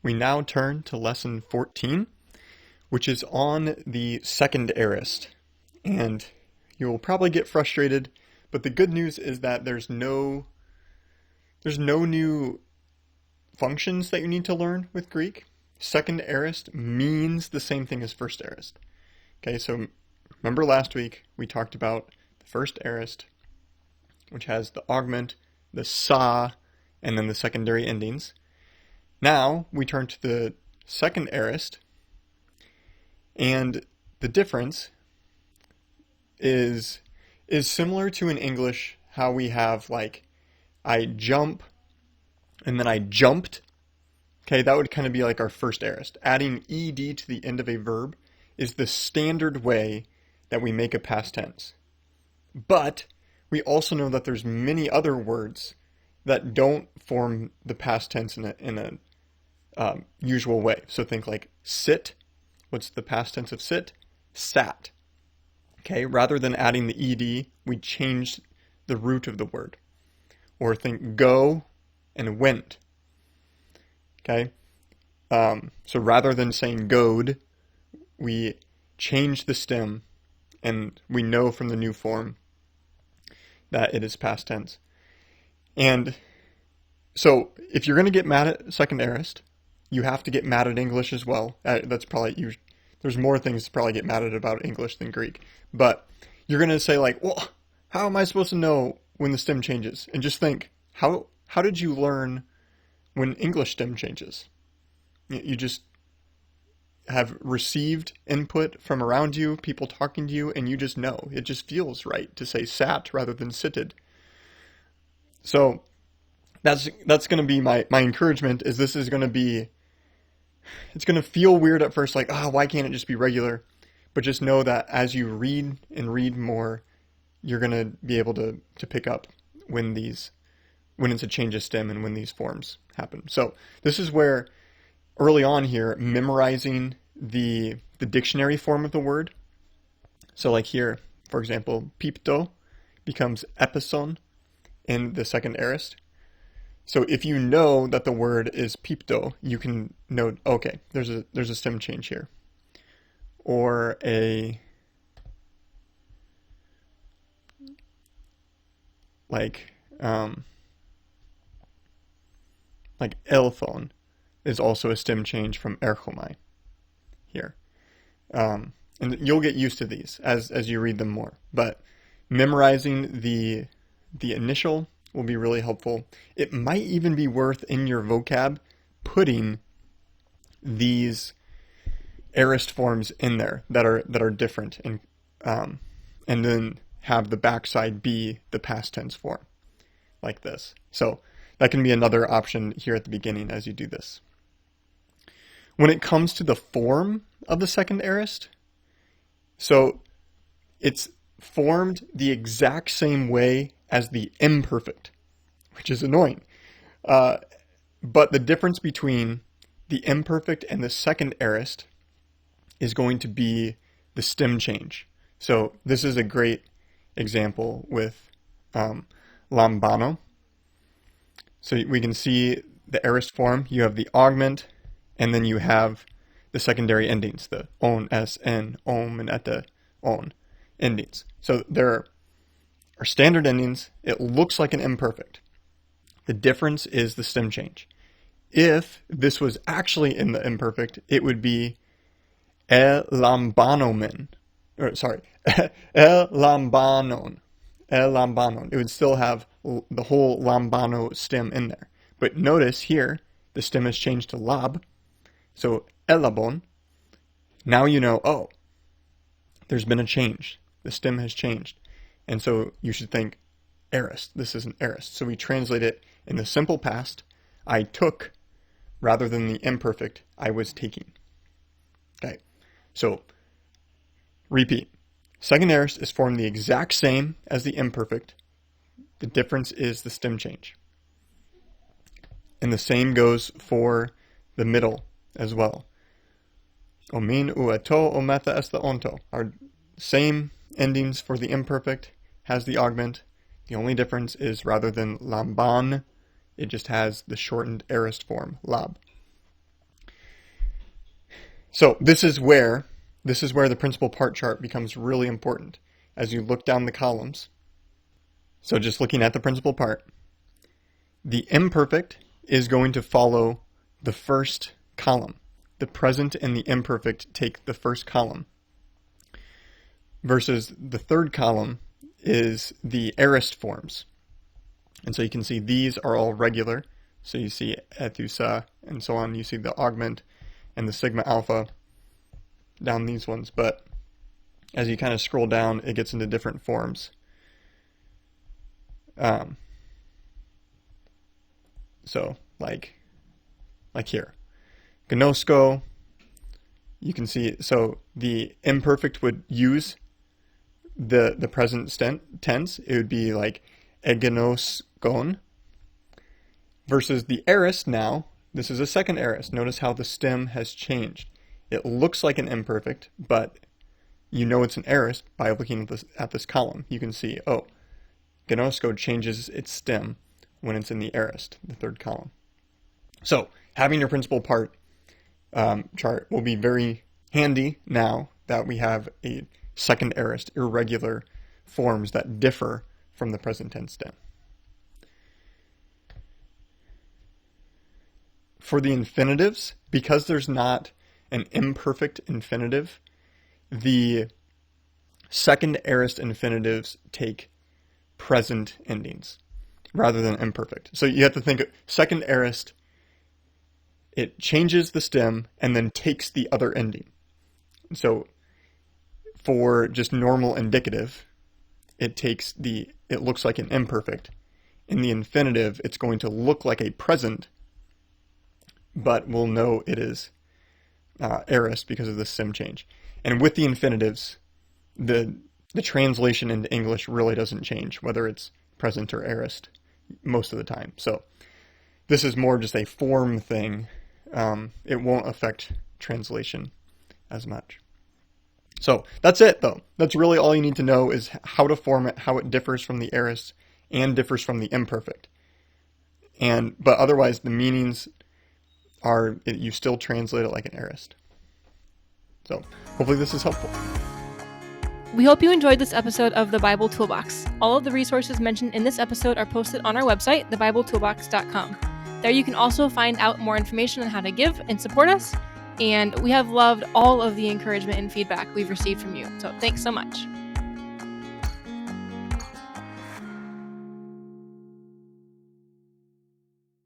We now turn to lesson 14, which is on the second aorist. And you will probably get frustrated, but the good news is that there's no new functions that you need to learn with Greek. Second aorist means the same thing as first aorist. Okay, so remember last week we talked about the first aorist, which has the augment, the sa, and then the secondary endings. Now we turn to the second aorist, and the difference is similar to in English how we have like I jump and then I jumped. Okay, that would kind of be like our first aorist. Adding ed to the end of a verb is the standard way that we make a past tense. But we also know that there's many other words that don't form the past tense in a usual way. So think like sit. What's the past tense of sit? Sat. Okay, rather than adding the ed, we changed the root of the word. Or think go and went. Okay, so rather than saying goed, we change the stem, and we know from the new form that it is past tense. And so if you're going to get mad at second aorist, you have to get mad at English as well. That's probably, there's more things to probably get mad at about English than Greek. But you're going to say like, well, how am I supposed to know when the stem changes? And just think, how did you learn when English stem changes? You just have received input from around you, people talking to you, and you just know. It just feels right to say sat rather than sitted. So that's going to be my encouragement, is this is going to be, it's going to feel weird at first, like, why can't it just be regular? But just know that as you read and read more, you're going to be able to pick up when it's a change of stem and when these forms happen. So this is where early on here, memorizing the dictionary form of the word. So like here, for example, pipto becomes epison in the second aorist. So if you know that the word is pipto, you can note, okay, there's a stem change here. Or like elphone is also a stem change from erchomai here. And you'll get used to these as you read them more. But memorizing the initial will be really helpful. It might even be worth in your vocab putting these aorist forms in there that are different, and then have the backside be the past tense form, like this. So that can be another option here at the beginning as you do this. When it comes to the form of the second aorist, so it's formed the exact same way as the imperfect, which is annoying. But the difference between the imperfect and the second aorist is going to be the stem change. So this is a great example with lambano. So we can see the aorist form. You have the augment, and then you have the secondary endings, the on, s, n, om, and ete, on endings. So there are standard endings. It looks like an imperfect. The difference is the stem change. If this was actually in the imperfect, it would be elambanomen. Or sorry, elambanon. Elambanon. It would still have the whole lambano stem in there. But notice here, the stem has changed to lab. So elabon. Now you know, there's been a change. The stem has changed. And so you should think aorist. This is an aorist. So we translate it in the simple past. I took, rather than the imperfect, I was taking. Okay. So repeat. Second aorist is formed the exact same as the imperfect. The difference is the stem change. And the same goes for the middle as well. Omin ueto ometa est onto. Our same endings for the imperfect has the augment. The only difference is rather than lamban, it just has the shortened aorist form, lab. So this is where the principal part chart becomes really important as you look down the columns. So just looking at the principal part, the imperfect is going to follow the first column. The present and the imperfect take the first column, versus the third column is the aorist forms. And so you can see these are all regular. So you see ethusa and so on. You see the augment and the sigma alpha down these ones. But as you kind of scroll down, it gets into different forms. So like here, gnosko, you can see, so the imperfect would use the present tense. It would be like egnoskon, versus the aorist now. This is a second aorist. Notice how the stem has changed. It looks like an imperfect, but you know it's an aorist by looking at this column. You can see, oh, gnosko changes its stem when it's in the aorist, the third column. So having your principal part chart will be very handy now that we have a second aorist, irregular forms that differ from the present tense stem. For the infinitives, because there's not an imperfect infinitive, the second aorist infinitives take present endings rather than imperfect. So you have to think of second aorist, it changes the stem and then takes the other ending. So for just normal indicative, it looks like an imperfect. In the infinitive, it's going to look like a present, but we'll know it is aorist because of the stem change. And with the infinitives, the translation into English really doesn't change, whether it's present or aorist most of the time. So this is more just a form thing. It won't affect translation as much. So that's it, though. That's really all you need to know, is how to form it, how it differs from the aorist and differs from the imperfect. But otherwise, the meanings are, you still translate it like an aorist. So hopefully this is helpful. We hope you enjoyed this episode of the Bible Toolbox. All of the resources mentioned in this episode are posted on our website, thebibletoolbox.com. There you can also find out more information on how to give and support us. And we have loved all of the encouragement and feedback we've received from you. So thanks so much.